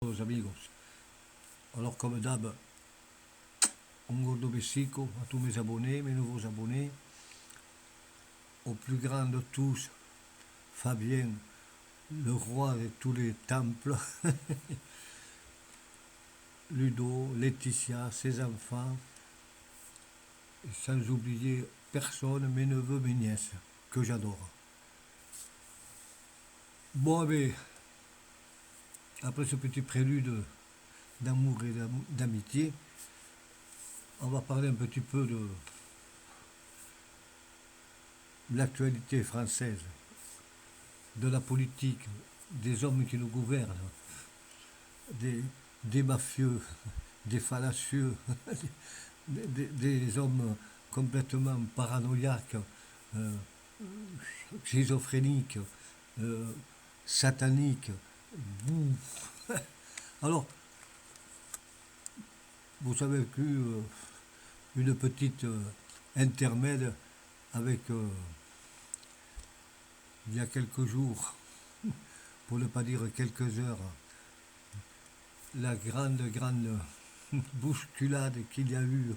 todos amigos. Alors comme d'hab, un gordo besico à tous mes abonnés, mes nouveaux abonnés, au plus grand de tous, Fabien, le roi de tous les temples, Ludo, Laetitia, ses enfants, et sans oublier personne, mes neveux, mes nièces, que j'adore. Bon, mais après ce petit prélude d'amour et d'amitié, on va parler un petit peu de l'actualité française, de la politique, des hommes qui nous gouvernent, des mafieux, des fallacieux, des hommes complètement paranoïaques, euh, schizophréniques, euh, sataniques. Alors, vous avez vécu une petite intermède avec, il y a quelques jours, pour ne pas dire quelques heures, la grande bousculade qu'il y a eu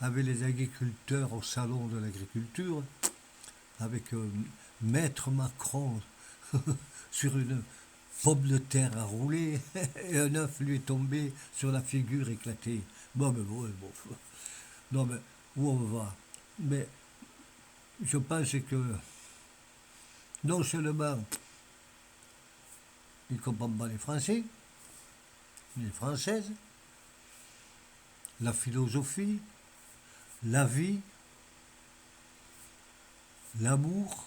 avec les agriculteurs au salon de l'agriculture, avec Maître Macron sur une pomme de terre à rouler et un œuf lui est tombé sur la figure éclatée. Bon, mais bon. Non, mais où on va? Mais je pense que non seulement il ne comprend pas les Français, les Françaises, la philosophie, la vie, l'amour,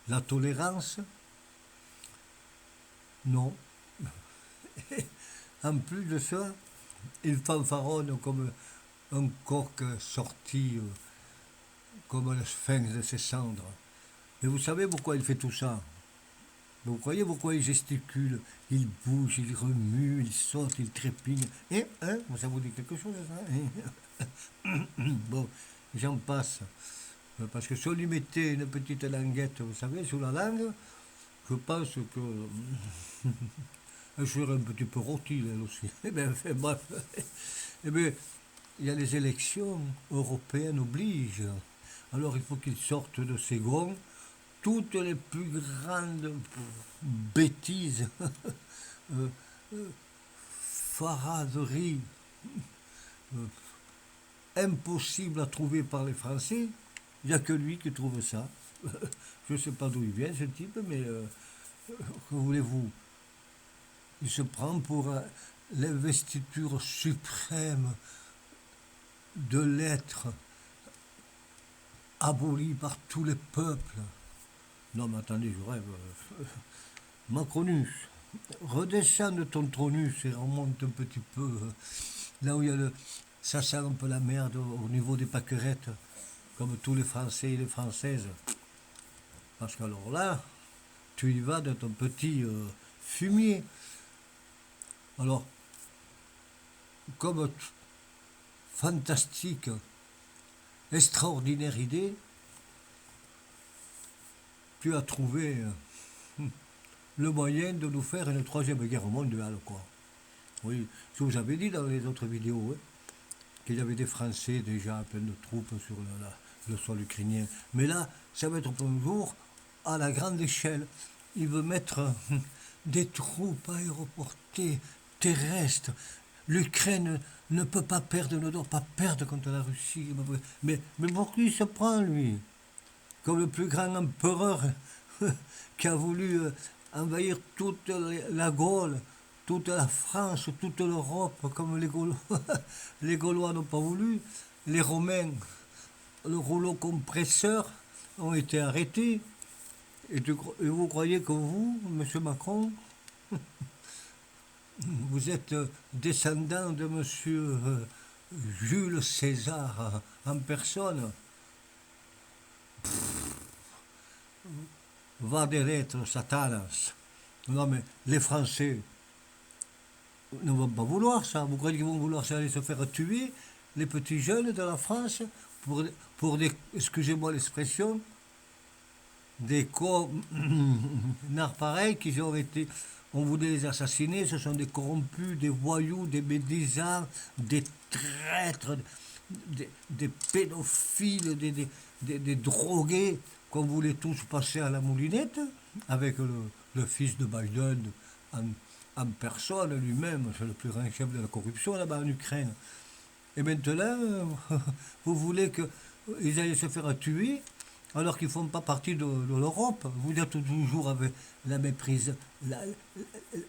la tolérance. Non. En plus de ça, il fanfaronne comme un coq sorti, comme le sphinx de ses cendres. Mais vous savez pourquoi il fait tout ça? Vous croyez pourquoi il gesticule, il bouge, il remue, il saute, il trépigne? Ça vous dit quelque chose, ça? Bon, j'en passe. Parce que si on lui mettait une petite languette, vous savez, sous la langue, je pense que elle serait un petit peu rôtie, elle aussi. Eh bien, bref. Eh bien, il y a les élections européennes obligent. Alors il faut qu'il sorte de ses gonds toutes les plus grandes bêtises, faraderies, impossibles à trouver par les Français. Il n'y a que lui qui trouve ça. Je ne sais pas d'où il vient ce type, mais que voulez-vous? Il se prend pour l'investiture suprême de l'être aboli par tous les peuples. Non mais attendez, je rêve. Macronus, redescends de ton tronus et remonte un petit peu là où il y a ça sent un peu la merde au niveau des pâquerettes, comme tous les Français et les Françaises. Parce qu'alors là, tu y vas de ton petit fumier. Alors, comme fantastique, extraordinaire idée, tu as trouvé le moyen de nous faire une troisième guerre mondiale, quoi. Oui, je vous avais dit dans les autres vidéos qu'il y avait des Français déjà plein de troupes sur le sol ukrainien. Mais là, ça va être pour un jour à la grande échelle. Il veut mettre des troupes aéroportées, terrestres. L'Ukraine ne peut pas perdre, ne doit pas perdre contre la Russie. Mais pour qui il se prend, lui? Comme le plus grand empereur qui a voulu envahir toute la Gaule, toute la France, toute l'Europe, comme les Gaulois. Les Gaulois n'ont pas voulu. Les Romains, le rouleau compresseur, ont été arrêtés. Et vous croyez que vous, M. Macron, vous êtes descendant de M. Jules César en personne? Va de retro, Satanas. Non mais les Français ne vont pas vouloir ça. Vous croyez qu'ils vont vouloir ça aller se faire tuer, les petits jeunes de la France, pour des, excusez-moi l'expression, des connards pareils qui ont été on voulait les assassiner, ce sont des corrompus, des voyous, des médisants, des traîtres, des pédophiles, des drogués qu'on voulait tous passer à la moulinette avec le fils de Biden en personne lui-même, c'est le plus grand chef de la corruption là-bas en Ukraine. Et maintenant, vous voulez qu'ils aillent se faire tuer alors qu'ils ne font pas partie de l'Europe. Vous êtes toujours avec la méprise,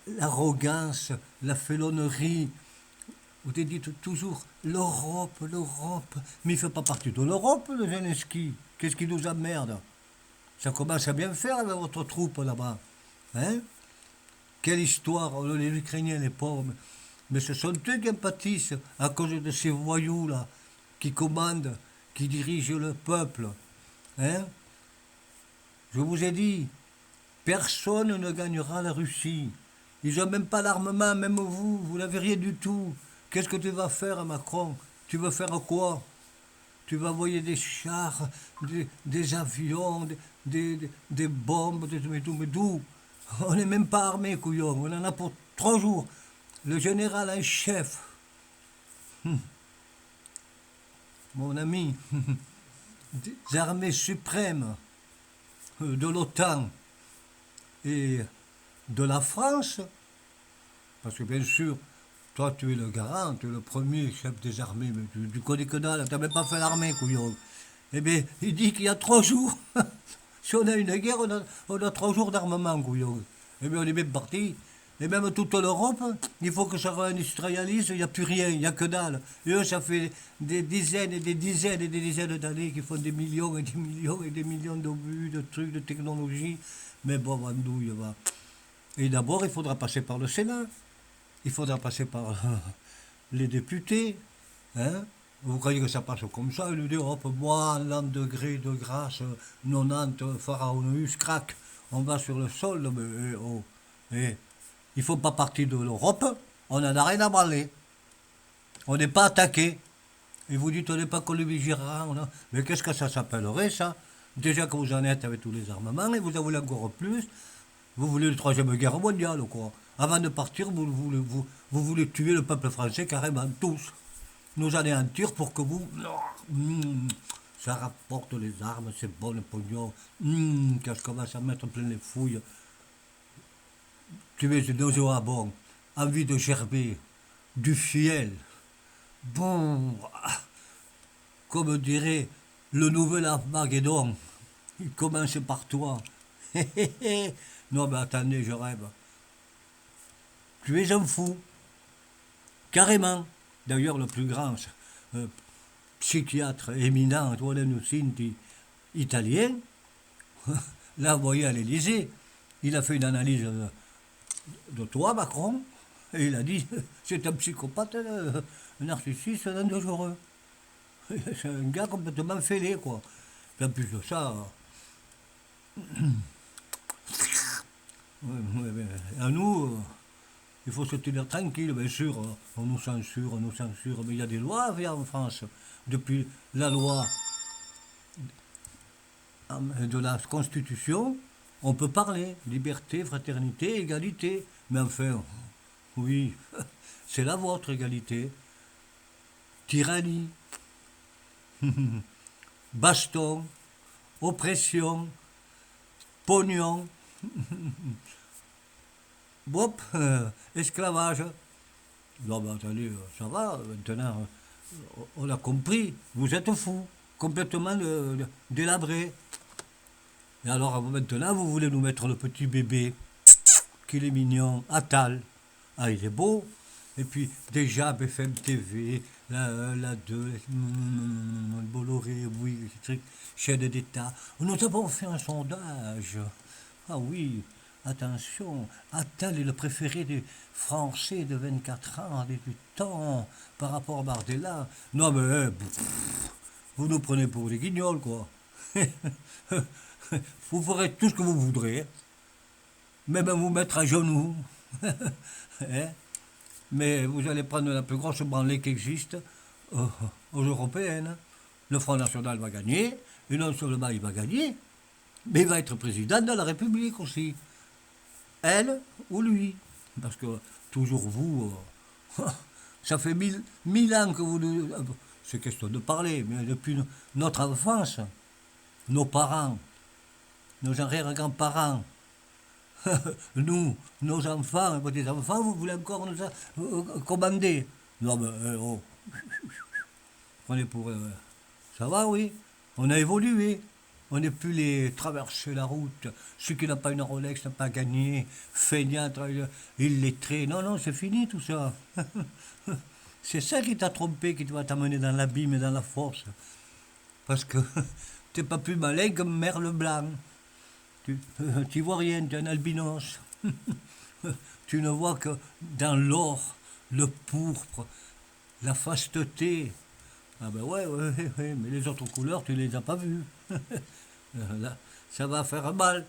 l'arrogance, la félonnerie. Vous dites toujours l'Europe, l'Europe. Mais il ne fait pas partie de l'Europe, le Zelensky. Qu'est-ce qui nous emmerde? Ça commence à bien faire avec votre troupe là-bas. Hein? Quelle histoire, les Ukrainiens, les pauvres. Mais ce sont eux qui en pâtissent à cause de ces voyous-là, qui commandent, qui dirigent le peuple. Hein? Je vous ai dit, personne ne gagnera la Russie. Ils n'ont même pas l'armement, même vous n'avez rien du tout. Qu'est-ce que tu vas faire, Macron? Tu veux faire quoi? Tu vas envoyer des chars, des avions, des bombes, mais d'où? On n'est même pas armé, couillon. On en a pour 3 jours. Le général en chef, mon ami, des armées suprêmes de l'OTAN et de la France, parce que bien sûr, toi tu es le garant, tu es le premier chef des armées, mais tu connais que dalle, tu n'as même pas fait l'armée, couillon. Eh bien, il dit qu'il y a 3 jours, si on a une guerre, on a 3 jours d'armement, couillon. Eh bien, on est même parti. Et même toute l'Europe, il faut que ça réindustrialise, il n'y a plus rien, il n'y a que dalle. Et eux, ça fait des dizaines et des dizaines et des dizaines d'années qu'ils font des millions et des millions et des millions d'obus, de trucs, de technologies. Mais bon, Vandouille, va. Et d'abord, il faudra passer par le Sénat. Il faudra passer par les députés. Hein? Vous croyez que ça passe comme ça? Ils nous disent, hop, moi, en l'an degré de grâce, 90, pharaonus, crac, on va sur le sol. Mais, oh, il ne faut pas partir de l'Europe, on n'en a rien à branler. On n'est pas attaqué. Et vous dites, on n'est pas belligérant. Mais qu'est-ce que ça s'appellerait, ça? Déjà que vous en êtes avec tous les armements, et vous en voulez encore plus. Vous voulez la troisième guerre mondiale, quoi. Avant de partir, vous voulez tuer le peuple français carrément, tous. Nous anéantir pour que vous... ça rapporte les armes, c'est bon le pognon. Qu'est-ce qu'on va s'en mettre plein les fouilles. Tu es de nauséabond, envie de gerber, du fiel. Bon, comme dirait le nouvel Armageddon, il commence par toi. Non, mais attendez, je rêve. Tu es un fou, carrément. D'ailleurs, le plus grand psychiatre éminent, Antoine Cinti, italien, l'a envoyé à l'Élysée. Il a fait une analyse de toi, Macron, et il a dit c'est un psychopathe, un narcissiste, un dangereux. C'est un gars complètement fêlé, quoi. Et en plus de ça, à nous, il faut se tenir tranquille, bien sûr. On nous censure, mais il y a des lois à faire en France. Depuis la loi de la Constitution, on peut parler. Liberté, fraternité, égalité. Mais enfin, oui, c'est la vôtre, égalité. Tyrannie, baston, oppression, pognon, bop, esclavage. Non, mais attendez, ça va, maintenant, on a compris, vous êtes fous, complètement délabrés. Et alors, maintenant, vous voulez nous mettre le petit bébé, qu'il est mignon, Attal. Ah, il est beau. Et puis, déjà, BFM TV, la 2, Bolloré, oui, chaîne d'État. Nous avons fait un sondage. Ah oui, attention, Attal est le préféré des Français de 24 ans, 18 ans, par rapport à Bardella. Non, mais vous nous prenez pour des guignols, quoi. Vous ferez tout ce que vous voudrez, même vous mettre à genoux. Hein? Mais vous allez prendre la plus grosse branlée qui existe aux européennes. Le Front National va gagner, et non seulement il va gagner, mais il va être président de la République aussi. Elle ou lui. Parce que toujours vous, ça fait mille ans que vous nous... C'est question de parler, mais depuis notre enfance, nos parents, nos arrière-grands-parents, nous, nos enfants, petits-enfants, vous voulez encore nous commander. Non, mais oh, prenez pour... ça va, oui. On a évolué. On n'est plus les traverser la route. Celui qui n'a pas une Rolex n'a pas gagné. Feignant, illettré. Non, non, c'est fini tout ça. C'est ça qui t'a trompé, qui va t'amener dans l'abîme et dans la force. Parce que t'es pas plus malin que Merle Blanc. Tu vois rien, tu es un albinos. Tu ne vois que dans l'or, le pourpre, la fasteté. Ah ben ouais, ouais, ouais, ouais, mais les autres couleurs, tu les as pas vues. Là, ça va faire mal.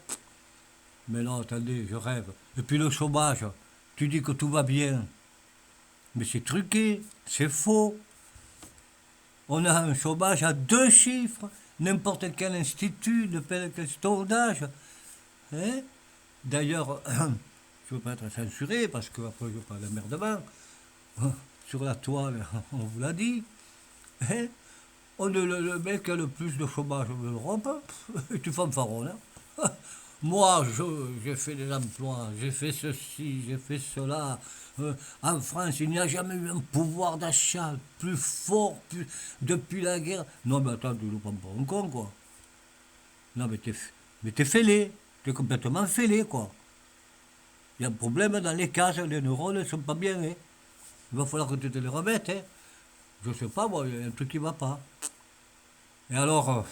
Mais non, attendez, je rêve. Et puis le chômage, tu dis que tout va bien. Mais c'est truqué, c'est faux. On a un chômage à 2 chiffres. N'importe quel institut, n'importe quel sondage. Hein? D'ailleurs, je ne veux pas être censuré parce que après je parle de merdement. Sur la toile, on vous l'a dit. Hein? On est le mec qui a le plus de chômage de l'Europe. Et tu fanfaronnes. Hein? Moi, j'ai fait des emplois, j'ai fait ceci, j'ai fait cela. En France, il n'y a jamais eu un pouvoir d'achat plus fort depuis la guerre. Non, mais attends, tu ne prends pas un con, quoi. Non, mais t'es fêlé. T'es complètement fêlé, quoi. Il y a un problème dans les cases, les neurones ne sont pas bien, hein. Il va falloir que tu te les remettes, hein. Je sais pas, moi, il y a un truc qui va pas. Et alors,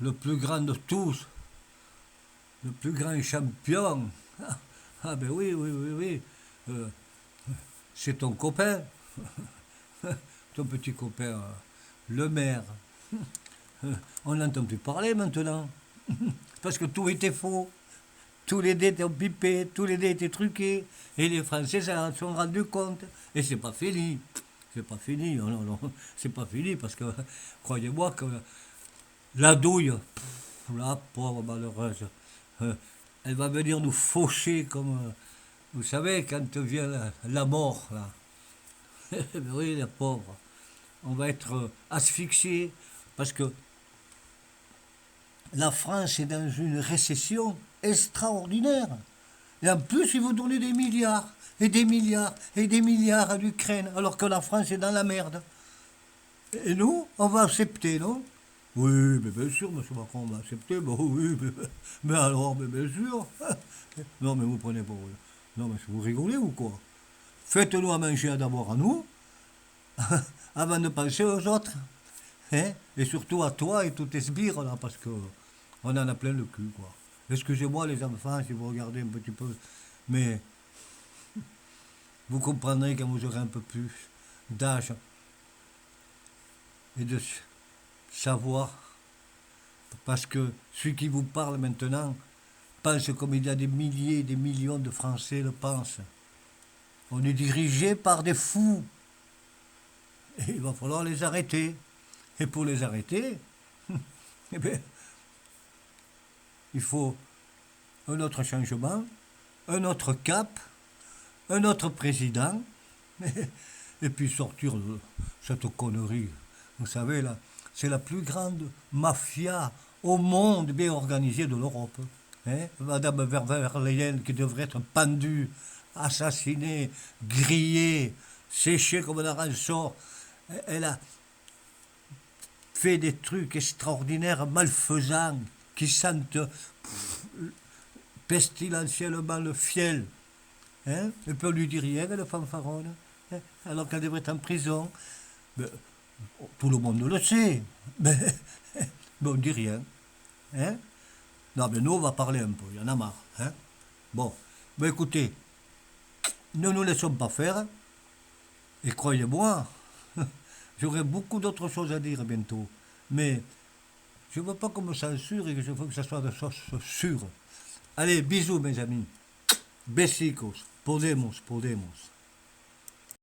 le plus grand de tous, le plus grand champion, ah ben oui, oui, oui, oui, c'est ton copain, ton petit copain, le maire. On n'entend plus parler maintenant, parce que tout était faux. Tous les dés étaient pipés, tous les dés étaient truqués, et les Français s'en sont rendus compte. Et c'est pas fini. C'est pas fini, non, non, non, c'est pas fini, parce que, croyez-moi que la douille, la pauvre malheureuse, elle va venir nous faucher comme, vous savez, quand vient la mort, là. Oui, la pauvre. On va être asphyxié, parce que la France est dans une récession extraordinaire. Et en plus, ils vous donnent des milliards, et des milliards, et des milliards à l'Ukraine, alors que la France est dans la merde. Et nous, on va accepter, non? Oui, mais bien sûr, M. Macron, on va accepter. Bon, oui, mais alors, mais bien sûr. Non, mais vous prenez pour... Non, mais vous rigolez ou quoi? Faites-nous à manger d'abord à nous, avant de penser aux autres. Hein? Et surtout à toi et tous tes sbires, là, parce que on en a plein le cul, quoi. Excusez-moi, les enfants, si vous regardez un petit peu, mais vous comprendrez quand vous aurez un peu plus d'âge et de savoir, parce que celui qui vous parle maintenant pense comme il y a des milliers, des millions de Français le pensent. On est dirigé par des fous. Et il va falloir les arrêter. Et pour les arrêter, eh bien, il faut un autre changement, un autre cap, un autre président, et puis sortir de cette connerie. Vous savez, là, c'est la plus grande mafia au monde bien organisée de l'Europe. Hein? Madame Verleyen qui devrait être pendue, assassinée, grillée, séchée comme un rançon. Elle a fait des trucs extraordinaires, malfaisants, qui sentent pestilentiellement le fiel. Hein? Et puis on lui dit rien, le fanfaronne. Hein? Alors qu'elle devrait être en prison. Mais, tout le monde le sait. Mais on dit rien. Hein? Non, mais nous, on va parler un peu. Il y en a marre. Hein? Bon. Mais écoutez, ne nous laissons pas faire. Et croyez-moi, j'aurai beaucoup d'autres choses à dire bientôt. Mais je ne veux pas qu'on me censure et que je veux que ça soit de choses sûres. Allez, bisous mes amis. Besicos. Podemos, podemos.